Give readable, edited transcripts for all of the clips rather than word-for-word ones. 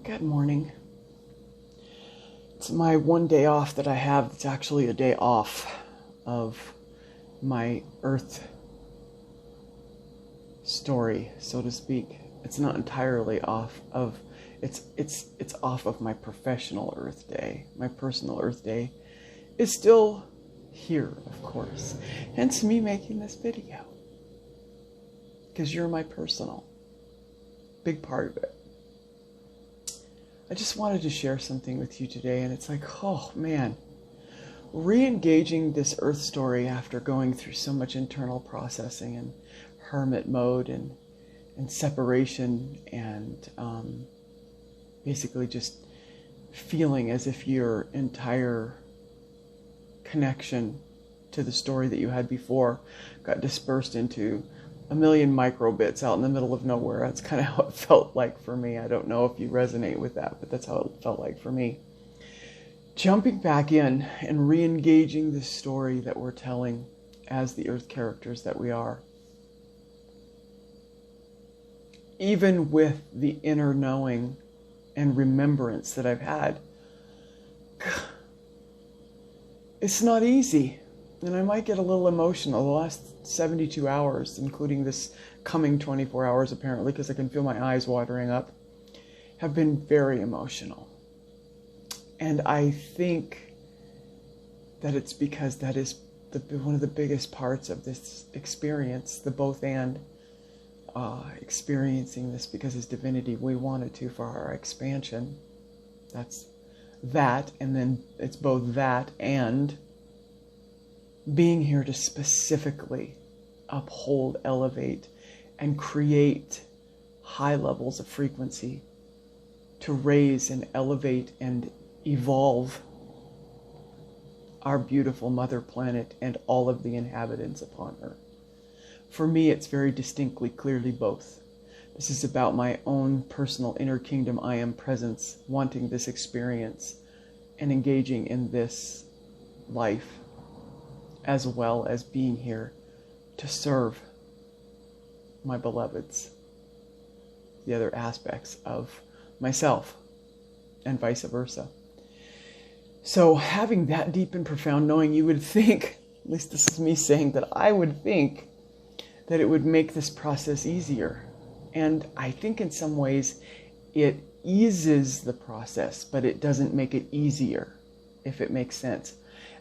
Good morning. It's my one day off that I have. It's actually a day off of my Earth story, so to speak. It's not entirely off of it's off of my professional Earth day. My personal Earth day is still here, of course. Hence me making this video. Because you're my personal. Big part of it. I just wanted to share something with you today, and it's like, oh man, re-engaging this Earth story after going through so much internal processing and hermit mode and separation and basically just feeling as if your entire connection to the story that you had before got dispersed into a million microbits out in the middle of nowhere. That's kind of how it felt like for me. I don't know if you resonate with that, but that's how it felt like for me. Jumping back in and re-engaging the story that we're telling as the Earth characters that we are. Even with the inner knowing and remembrance that I've had, it's not easy. And I might get a little emotional. The last 72 hours, including this coming 24 hours apparently, because I can feel my eyes watering up, have been very emotional. And I think that it's because that is one of the biggest parts of this experience, the both and, experiencing this because as divinity we wanted to for our expansion. That's that, and then it's both that and being here to specifically uphold, elevate, and create high levels of frequency to raise and elevate and evolve our beautiful mother planet and all of the inhabitants upon her. For me, it's very distinctly, clearly both. This is about my own personal inner kingdom I am presence, wanting this experience and engaging in this life, as well as being here to serve my beloveds, the other aspects of myself, and vice versa. So having that deep and profound knowing, you would think, at least this is me saying that I would think that it would make this process easier. And I think in some ways it eases the process, but it doesn't make it easier, if it makes sense.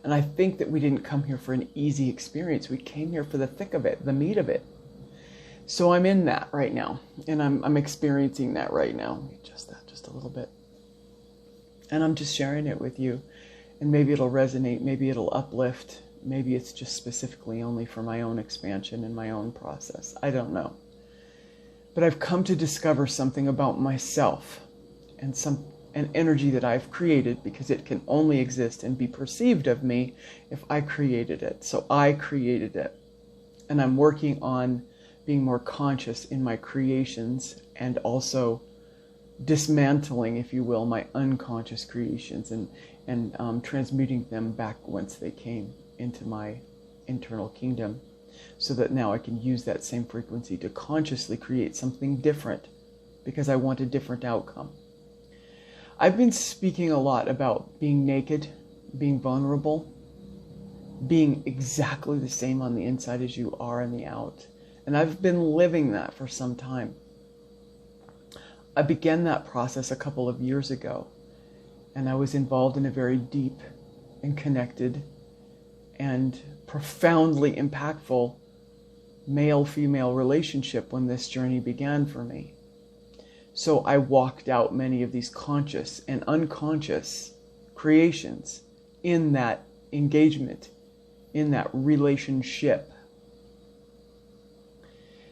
And I think that we didn't come here for an easy experience. We came here for the thick of it, the meat of it. So I'm in that right now. And I'm experiencing that right now. Just that, just a little bit. And I'm just sharing it with you. And maybe it'll resonate. Maybe it'll uplift. Maybe it's just specifically only for my own expansion and my own process. I don't know. But I've come to discover something about myself and an energy that I've created, because it can only exist and be perceived of me if I created it. So I created it. And I'm working on being more conscious in my creations and also dismantling, if you will, my unconscious creations and transmuting them back whence they came into my internal kingdom, so that now I can use that same frequency to consciously create something different because I want a different outcome. I've been speaking a lot about being naked, being vulnerable, being exactly the same on the inside as you are on the out. And I've been living that for some time. I began that process a couple of years ago, and I was involved in a very deep and connected and profoundly impactful male-female relationship when this journey began for me. So I walked out many of these conscious and unconscious creations in that engagement, in that relationship.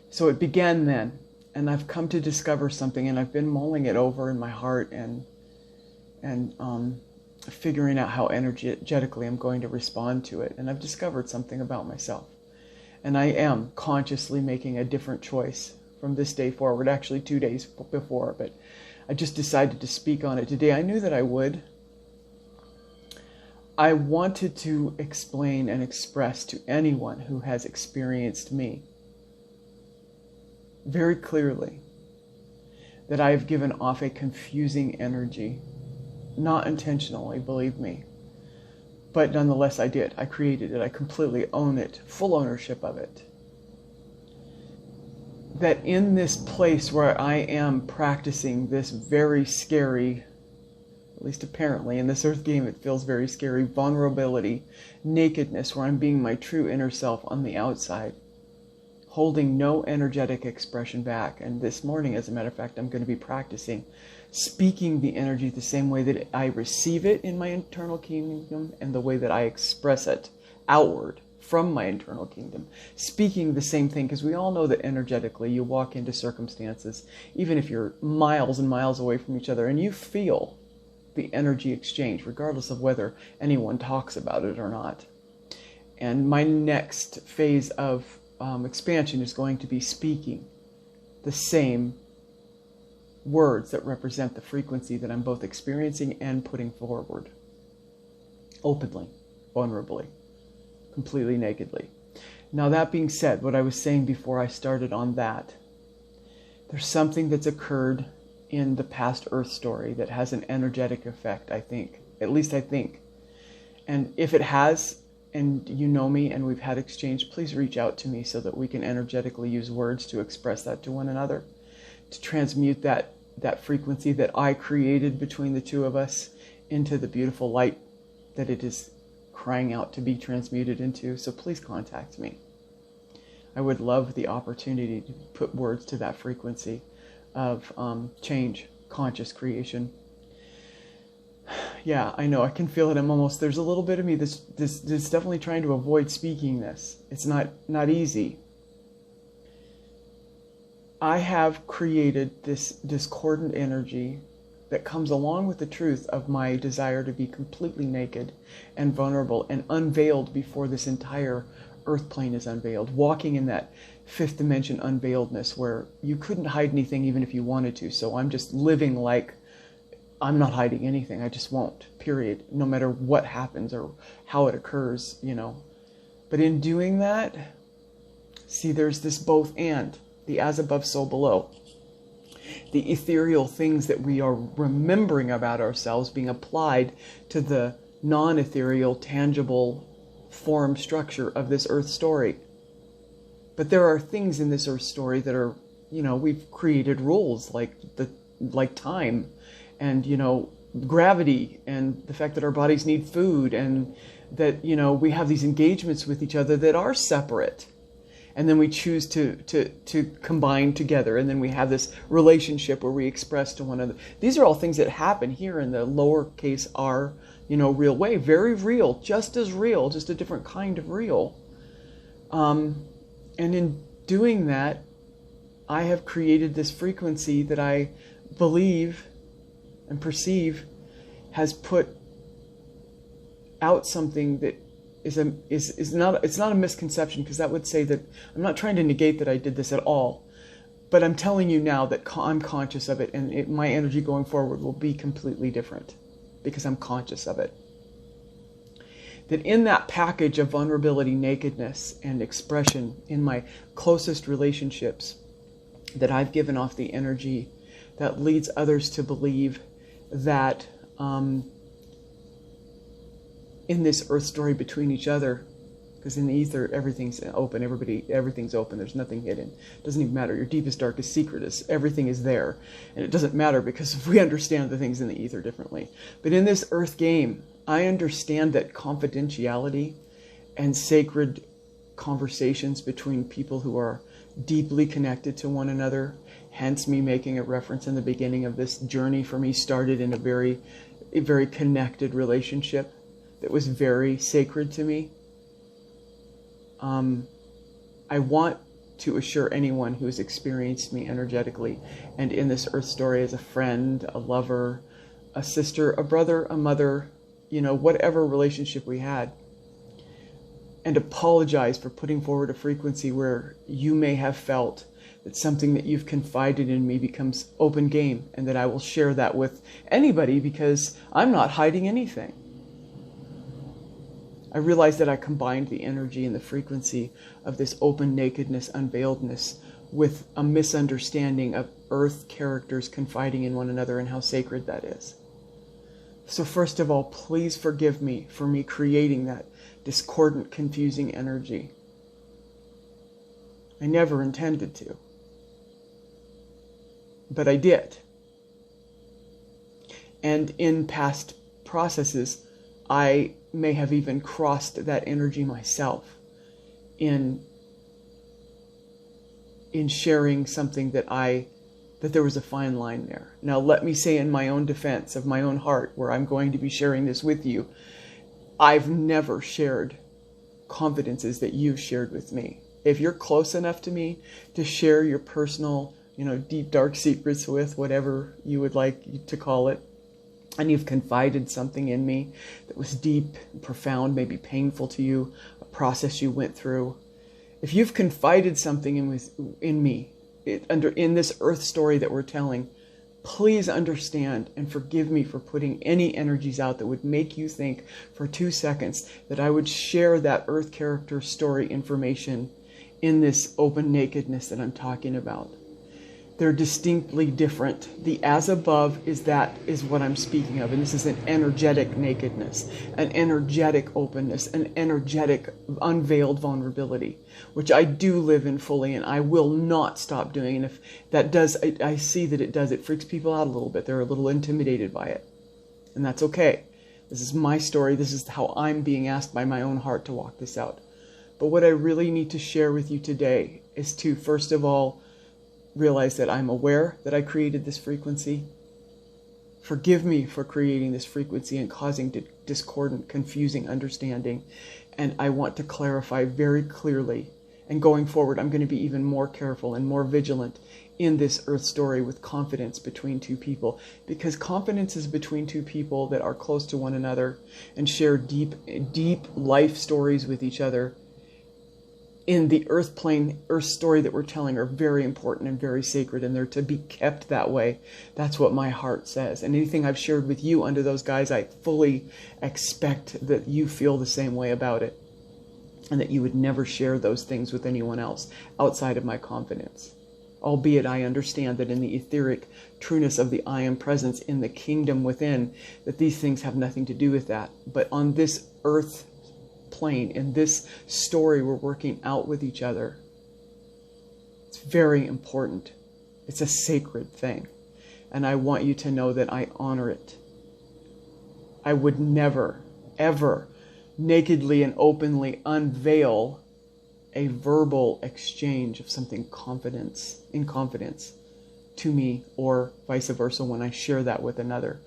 So it began then, and I've come to discover something, and I've been mulling it over in my heart and figuring out how energetically I'm going to respond to it. And I've discovered something about myself. And I am consciously making a different choice from this day forward, actually 2 days before, but I just decided to speak on it today. I knew that I would. I wanted to explain and express to anyone who has experienced me very clearly that I've given off a confusing energy. Not intentionally, believe me. But nonetheless, I did. I created it. I completely own it. Full ownership of it. That in this place where I am practicing this very scary, at least apparently, in this earth game it feels very scary, vulnerability, nakedness, where I'm being my true inner self on the outside, holding no energetic expression back. And this morning, as a matter of fact, I'm going to be practicing speaking the energy the same way that I receive it in my internal kingdom and the way that I express it outward from my internal kingdom. Speaking the same thing, because we all know that energetically you walk into circumstances, even if you're miles and miles away from each other, and you feel the energy exchange, regardless of whether anyone talks about it or not. And my next phase of expansion is going to be speaking the same words that represent the frequency that I'm both experiencing and putting forward. Openly, vulnerably, completely nakedly. Now, that being said, what I was saying before I started on that, there's something that's occurred in the past Earth story that has an energetic effect, I think. At least I think. And if it has, and you know me and we've had exchange, please reach out to me so that we can energetically use words to express that to one another, to transmute that frequency that I created between the two of us into the beautiful light that it is crying out to be transmuted into. So please contact me. I would love the opportunity to put words to that frequency of change, conscious creation. Yeah, I know, I can feel it. There's a little bit of me that's definitely trying to avoid speaking this. It's not easy. I have created this discordant energy that comes along with the truth of my desire to be completely naked and vulnerable and unveiled before this entire earth plane is unveiled, walking in that fifth dimension unveiledness where you couldn't hide anything even if you wanted to. So I'm just living like I'm not hiding anything. I just won't, period, no matter what happens or how it occurs, you know. But in doing that, see, there's this both and, the as above, so below. The ethereal things that we are remembering about ourselves being applied to the non-ethereal, tangible form structure of this earth story. But there are things in this earth story that are, you know, we've created rules like time and, you know, gravity and the fact that our bodies need food and that, you know, we have these engagements with each other that are separate. And then we choose to combine together. And then we have this relationship where we express to one another. These are all things that happen here in the lowercase r, you know, real way. Very real, just as real, just a different kind of real. And in doing that, I have created this frequency that I believe and perceive has put out something that is not, it's not a misconception, because that would say that I'm not trying to negate that I did this at all, but I'm telling you now that I'm conscious of it, and my energy going forward will be completely different because I'm conscious of it. That in that package of vulnerability, nakedness, and expression in my closest relationships, that I've given off the energy that leads others to believe that in this earth story between each other, because in the ether everything's open, everything's open, there's nothing hidden. It doesn't even matter. Your deepest, darkest secret is, everything is there. And it doesn't matter because we understand the things in the ether differently. But in this earth game, I understand that confidentiality and sacred conversations between people who are deeply connected to one another, hence me making a reference in the beginning of this journey for me started in a very connected relationship that was very sacred to me. I want to assure anyone who has experienced me energetically and in this earth story as a friend, a lover, a sister, a brother, a mother, you know, whatever relationship we had, and apologize for putting forward a frequency where you may have felt that something that you've confided in me becomes open game, and that I will share that with anybody because I'm not hiding anything. I realized that I combined the energy and the frequency of this open nakedness, unveiledness with a misunderstanding of earth characters confiding in one another and how sacred that is. So first of all, please forgive me for me creating that discordant, confusing energy. I never intended to, but I did. And in past processes, I may have even crossed that energy myself in sharing something that there was a fine line there. Now, let me say in my own defense of my own heart, where I'm going to be sharing this with you, I've never shared confidences that you've shared with me. If you're close enough to me to share your personal, deep, dark secrets with, whatever you would like to call it, and you've confided something in me that was deep, profound, maybe painful to you, a process you went through. If you've confided something in me, in this earth story that we're telling, please understand and forgive me for putting any energies out that would make you think for 2 seconds that I would share that earth character story information in this open nakedness that I'm talking about. They're distinctly different. The as above is what I'm speaking of. And this is an energetic nakedness, an energetic openness, an energetic unveiled vulnerability, which I do live in fully and I will not stop doing. And if that does, I see that it freaks people out a little bit. They're a little intimidated by it. And that's okay. This is my story. This is how I'm being asked by my own heart to walk this out. But what I really need to share with you today is to, first of all, realize that I'm aware that I created this frequency. Forgive me for creating this frequency and causing discordant, confusing understanding. And I want to clarify very clearly. And going forward, I'm going to be even more careful and more vigilant in this earth story with confidence between two people. Because confidence is between two people that are close to one another and share deep, deep life stories with each other. In the earth plane, earth story that we're telling are very important and very sacred, and they're to be kept that way. That's what my heart says. And anything I've shared with you under those guys, I fully expect that you feel the same way about it, and that you would never share those things with anyone else outside of my confidence. Albeit I understand that in the etheric trueness of the I am presence in the kingdom within, that these things have nothing to do with that. But on this earth plane, in this story we're working out with each other, it's very important. It's a sacred thing. And I want you to know that I honor it. I would never, ever nakedly and openly unveil a verbal exchange of something in confidence to me, or vice versa when I share that with another.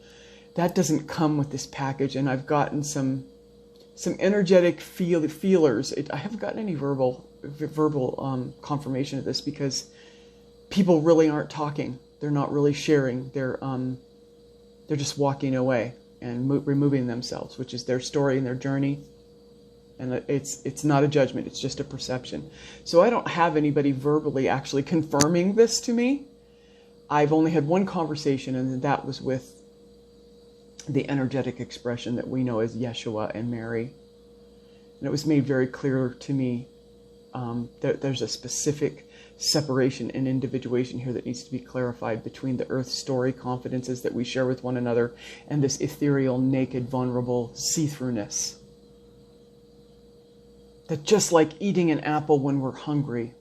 That doesn't come with this package, and I've gotten some energetic feelers. I haven't gotten any verbal confirmation of this, because people really aren't talking. They're not really sharing. They're just walking away and removing themselves, which is their story and their journey. And it's not a judgment. It's just a perception. So I don't have anybody verbally actually confirming this to me. I've only had one conversation, and that was with the energetic expression that we know as Yeshua and Mary. And it was made very clear to me that there's a specific separation and individuation here that needs to be clarified between the earth story confidences that we share with one another and this ethereal, naked, vulnerable see-throughness. That just like eating an apple when we're hungry,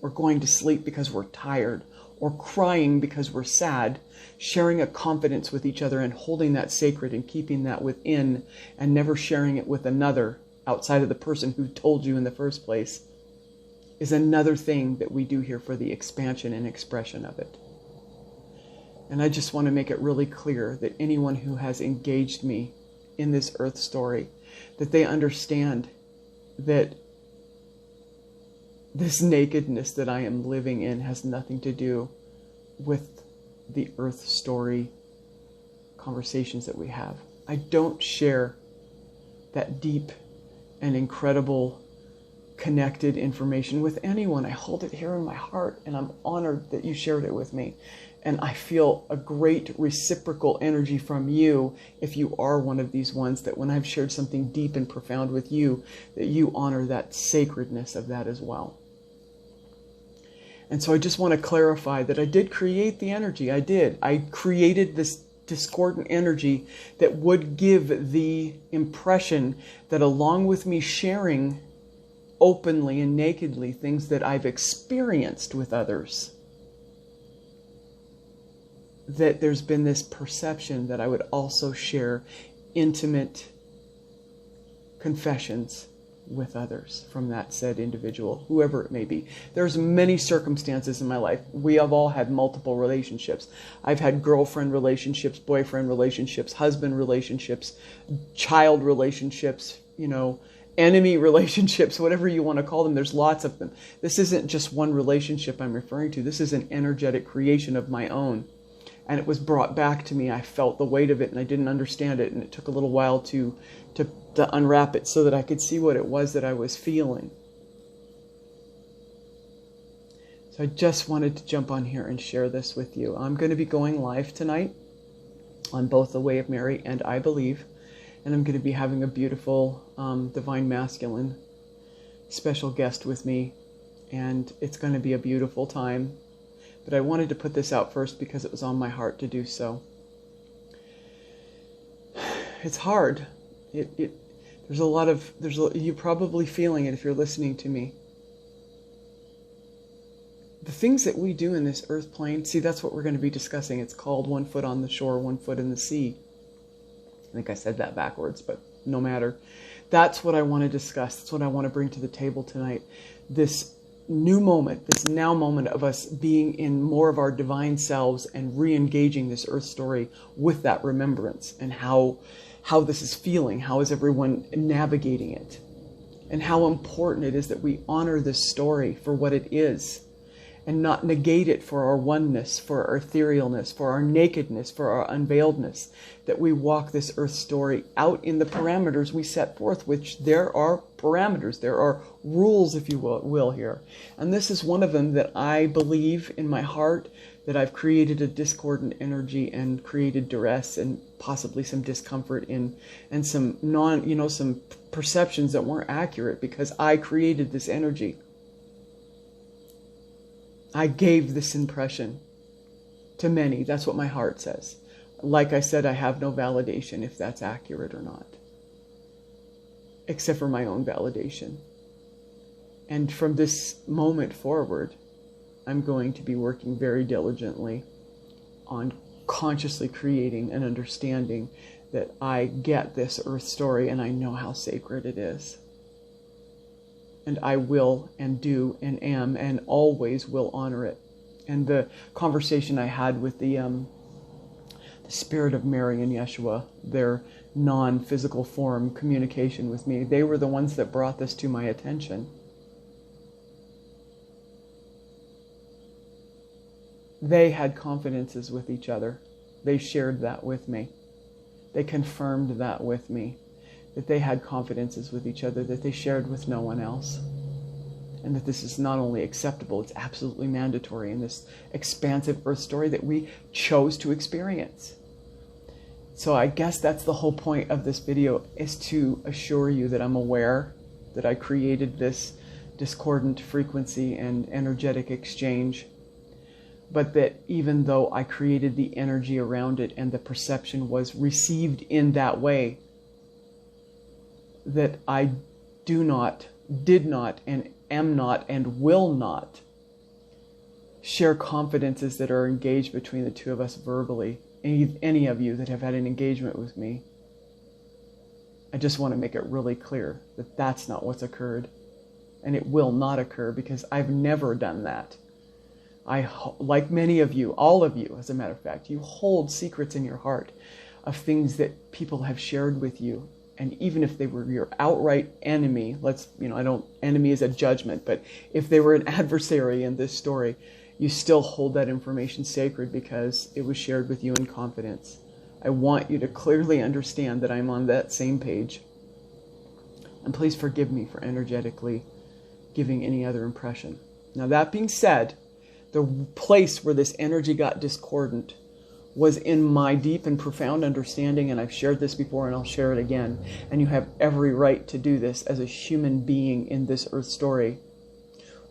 or going to sleep because we're tired, or crying because we're sad, sharing a confidence with each other and holding that sacred and keeping that within and never sharing it with another outside of the person who told you in the first place, is another thing that we do here for the expansion and expression of it. And I just want to make it really clear that anyone who has engaged me in this earth story, that they understand that this nakedness that I am living in has nothing to do with the earth story conversations that we have. I don't share that deep and incredible connected information with anyone. I hold it here in my heart, and I'm honored that you shared it with me. And I feel a great reciprocal energy from you, if you are one of these ones, that when I've shared something deep and profound with you, that you honor that sacredness of that as well. And so I just want to clarify that I did create the energy. I did. I created this discordant energy that would give the impression that along with me sharing openly and nakedly things that I've experienced with others, that there's been this perception that I would also share intimate confessions with others from that said individual, whoever it may be. There's many circumstances in my life. We have all had multiple relationships. I've had girlfriend relationships, boyfriend relationships, husband relationships, child relationships, enemy relationships, whatever you want to call them. There's lots of them. This isn't just one relationship I'm referring to. This is an energetic creation of my own. And it was brought back to me. I felt the weight of it and I didn't understand it. And it took a little while to unwrap it so that I could see what it was that I was feeling. So I just wanted to jump on here and share this with you. I'm going to be going live tonight on both The Way of Mary and I Believe. And I'm going to be having a beautiful Divine Masculine special guest with me. And it's going to be a beautiful time. But I wanted to put this out first because it was on my heart to do so. It's hard. You're probably feeling it if you're listening to me. The things that we do in this earth plane, see, that's what we're going to be discussing. It's called 1 foot on the shore, 1 foot in the sea. I think I said that backwards, but no matter. That's what I want to discuss. That's what I want to bring to the table tonight. This new moment, this now moment of us being in more of our divine selves and re-engaging this earth story with that remembrance, and how this is feeling, how is everyone navigating it, and how important it is that we honor this story for what it is and not negate it for our oneness, for our etherealness, for our nakedness, for our unveiledness, that we walk this earth story out in the parameters we set forth, which there are parameters, there are rules, if you will here. And this is one of them that I believe in my heart that I've created a discordant energy and created duress and possibly some discomfort and some some perceptions that weren't accurate because I created this energy. I gave this impression to many. That's what my heart says. Like I said, I have no validation if that's accurate or not, except for my own validation. And from this moment forward, I'm going to be working very diligently on consciously creating an understanding that I get this earth story and I know how sacred it is. And I will and do and am and always will honor it. And the conversation I had with the Spirit of Mary and Yeshua, their non-physical form communication with me, they were the ones that brought this to my attention. They had confidences with each other. They shared that with me. They confirmed that with me, that they had confidences with each other that they shared with no one else. And that this is not only acceptable, it's absolutely mandatory in this expansive earth story that we chose to experience. So I guess that's the whole point of this video, is to assure you that I'm aware that I created this discordant frequency and energetic exchange, but that even though I created the energy around it and the perception was received in that way, that I did not, and am not, and will not share confidences that are engaged between the two of us verbally. Any of you that have had an engagement with me, I just want to make it really clear that that's not what's occurred, and it will not occur because I've never done that. Like many of you, all of you, as a matter of fact, you hold secrets in your heart of things that people have shared with you. And even if they were your outright enemy, enemy is a judgment, but if they were an adversary in this story, you still hold that information sacred because it was shared with you in confidence. I want you to clearly understand that I'm on that same page. And please forgive me for energetically giving any other impression. Now, that being said, the place where this energy got discordant was in my deep and profound understanding, and I've shared this before and I'll share it again, and you have every right to do this as a human being in this earth story,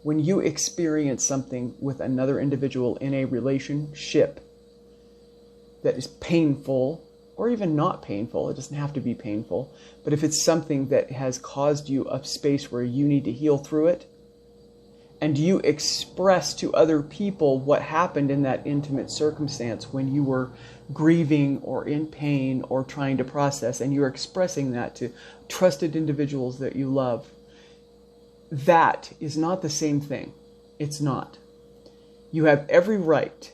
when you experience something with another individual in a relationship that is painful, or even not painful, it doesn't have to be painful, but if it's something that has caused you a space where you need to heal through it, and you express to other people what happened in that intimate circumstance when you were grieving or in pain or trying to process, and you're expressing that to trusted individuals that you love, that is not the same thing. It's not. You have every right,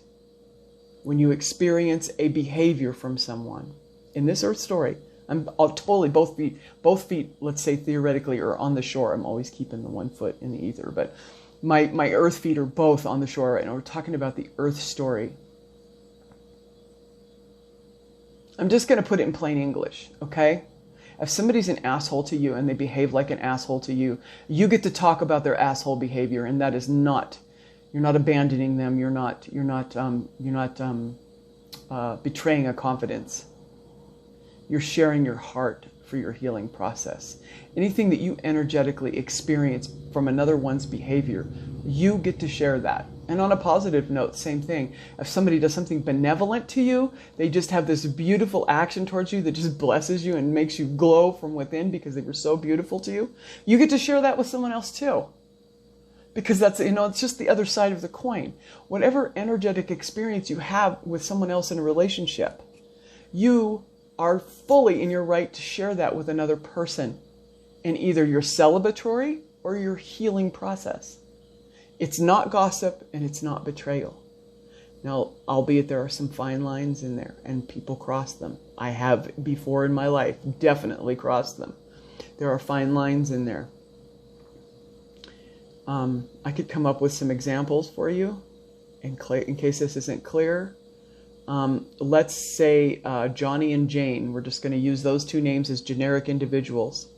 when you experience a behavior from someone in this earth story, I'll totally both feet, let's say theoretically, are on the shore. I'm always keeping the one foot in the ether, but my earth feet are both on the shore right now. We're talking about the earth story. I'm just going to put it in plain English, okay? If somebody's an asshole to you and they behave like an asshole to you, you get to talk about their asshole behavior, and that is not, you're not abandoning them. You're not betraying a confidence. You're sharing your heart for your healing process. Anything that you energetically experience from another one's behavior, you get to share that. And on a positive note, same thing. If somebody does something benevolent to you, they just have this beautiful action towards you that just blesses you and makes you glow from within because they were so beautiful to you, you get to share that with someone else too. Because that's, it's just the other side of the coin. Whatever energetic experience you have with someone else in a relationship, you are fully in your right to share that with another person in either your celebratory or your healing process. It's not gossip and it's not betrayal. Now, albeit there are some fine lines in there and people cross them. I have before in my life definitely crossed them. There are fine lines in there. I could come up with some examples for you in case this isn't clear. Let's say Johnny and Jane. We're just going to use those two names as generic individuals.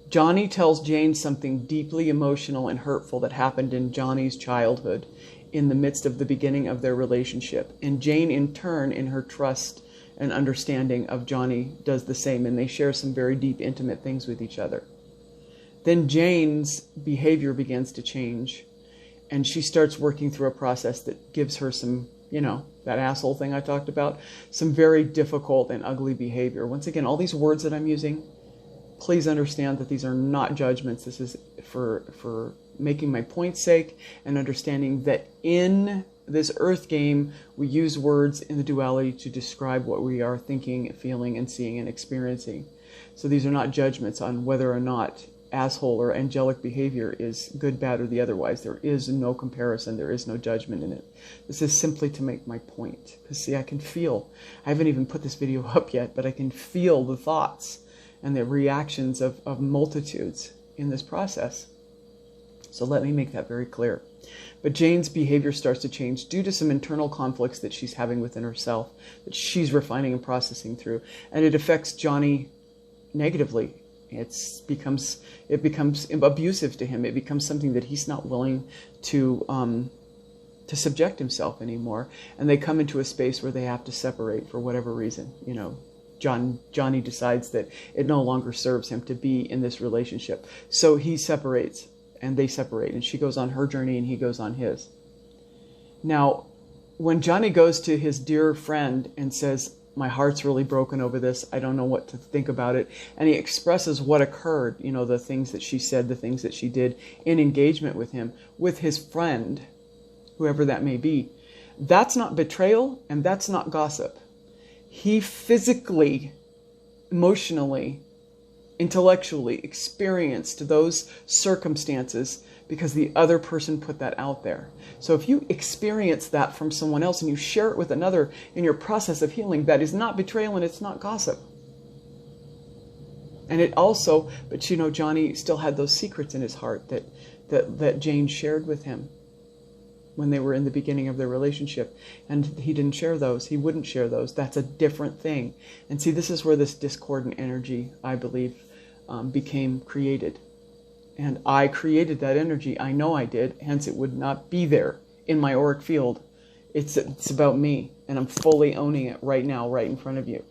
Johnny tells Jane something deeply emotional and hurtful that happened in Johnny's childhood in the midst of the beginning of their relationship. And Jane, in turn, in her trust and understanding of Johnny, does the same. And they share some very deep, intimate things with each other. Then Jane's behavior begins to change. And she starts working through a process that gives her some, that asshole thing I talked about, some very difficult and ugly behavior. Once again, all these words that I'm using, please understand that these are not judgments. This is for making my point's sake and understanding that in this earth game, we use words in the duality to describe what we are thinking, feeling, and seeing and experiencing. So these are not judgments on whether or not asshole or angelic behavior is good, bad, or the otherwise. There is no comparison. There is no judgment in it. This is simply to make my point. Because see, I can feel, I haven't even put this video up yet, but I can feel the thoughts and the reactions of multitudes in this process. So let me make that very clear. But Jane's behavior starts to change due to some internal conflicts that she's having within herself, that she's refining and processing through. And it affects Johnny negatively. It becomes abusive to him. It becomes something that he's not willing to subject himself anymore. And they come into a space where they have to separate for whatever reason. Johnny decides that it no longer serves him to be in this relationship. So he separates, and they separate. And she goes on her journey, and he goes on his. Now, when Johnny goes to his dear friend and says, my heart's really broken over this, I don't know what to think about it, and he expresses what occurred, the things that she said, the things that she did in engagement with him, with his friend, whoever that may be, that's not betrayal, and that's not gossip. He physically, emotionally, intellectually experienced those circumstances because the other person put that out there. So if you experience that from someone else and you share it with another in your process of healing, that is not betrayal and it's not gossip. And it also, but Johnny still had those secrets in his heart that Jane shared with him when they were in the beginning of their relationship. And he didn't share those. He wouldn't share those. That's a different thing. And see, this is where this discordant energy, I believe, became created. And I created that energy. I know I did. Hence, it would not be there in my auric field. It's about me. And I'm fully owning it right now, right in front of you.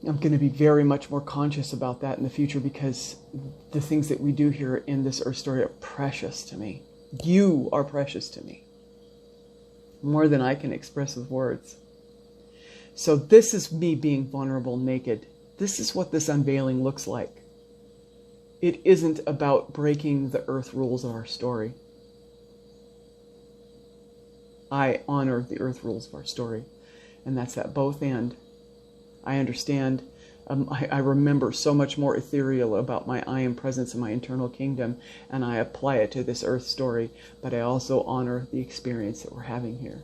I'm going to be very much more conscious about that in the future, because the things that we do here in this Earth story are precious to me. You are precious to me. More than I can express with words. So this is me being vulnerable, naked. This is what this unveiling looks like. It isn't about breaking the Earth rules of our story. I honor the Earth rules of our story. And that's at both end. I understand. I remember so much more ethereal about my I am presence in my internal kingdom, and I apply it to this Earth story, but I also honor the experience that we're having here.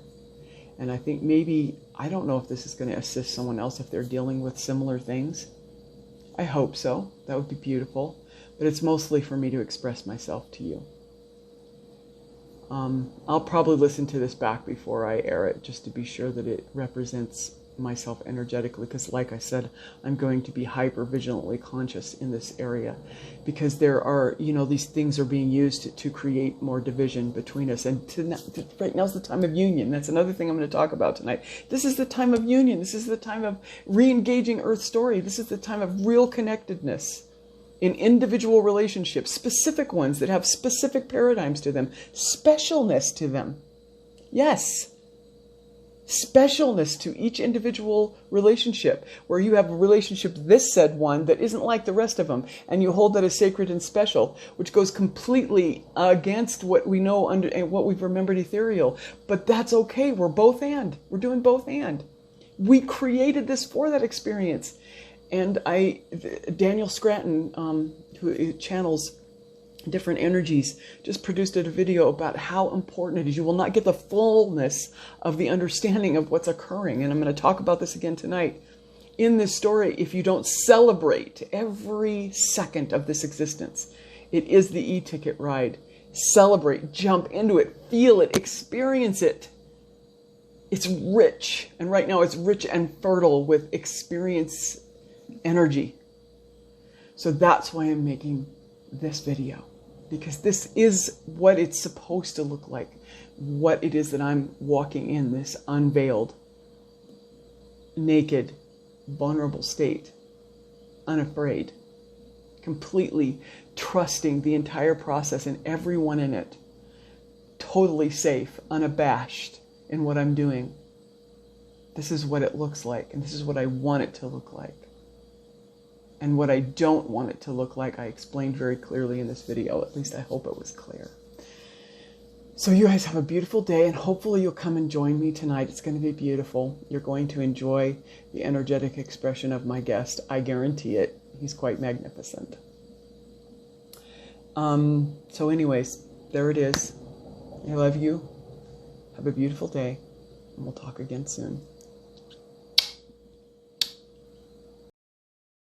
And I think maybe, I don't know if this is going to assist someone else if they're dealing with similar things. I hope so. That would be beautiful. But it's mostly for me to express myself to you. I'll probably listen to this back before I air it, just to be sure that it represents myself energetically, because like I said, I'm going to be hyper vigilantly conscious in this area, because there are, these things are being used to create more division between us. And right now's the time of union. That's another thing I'm going to talk about tonight. This is the time of union. This is the time of re-engaging Earth story. This is the time of real connectedness in individual relationships, specific ones that have specific paradigms to them, specialness to them. Yes. Specialness to each individual relationship, where you have a relationship, this said one, that isn't like the rest of them, and you hold that as sacred and special, which goes completely against what we know and what we've remembered ethereal. But that's okay. We're both and. We're doing both and. We created this for that experience. And Daniel Scranton, who channels different energies, just produced a video about how important it is. You will not get the fullness of the understanding of what's occurring. And I'm going to talk about this again tonight. In this story, if you don't celebrate every second of this existence, it is the e-ticket ride. Celebrate, jump into it, feel it, experience it. It's rich. And right now it's rich and fertile with experience energy. So that's why I'm making this video. Because this is what it's supposed to look like. What it is that I'm walking in, this unveiled, naked, vulnerable state. Unafraid. Completely trusting the entire process and everyone in it. Totally safe, unabashed in what I'm doing. This is what it looks like. And this is what I want it to look like. And what I don't want it to look like, I explained very clearly in this video. At least I hope it was clear. So you guys have a beautiful day, and hopefully you'll come and join me tonight. It's going to be beautiful. You're going to enjoy the energetic expression of my guest. I guarantee it. He's quite magnificent. So anyways, there it is. I love you. Have a beautiful day, and we'll talk again soon.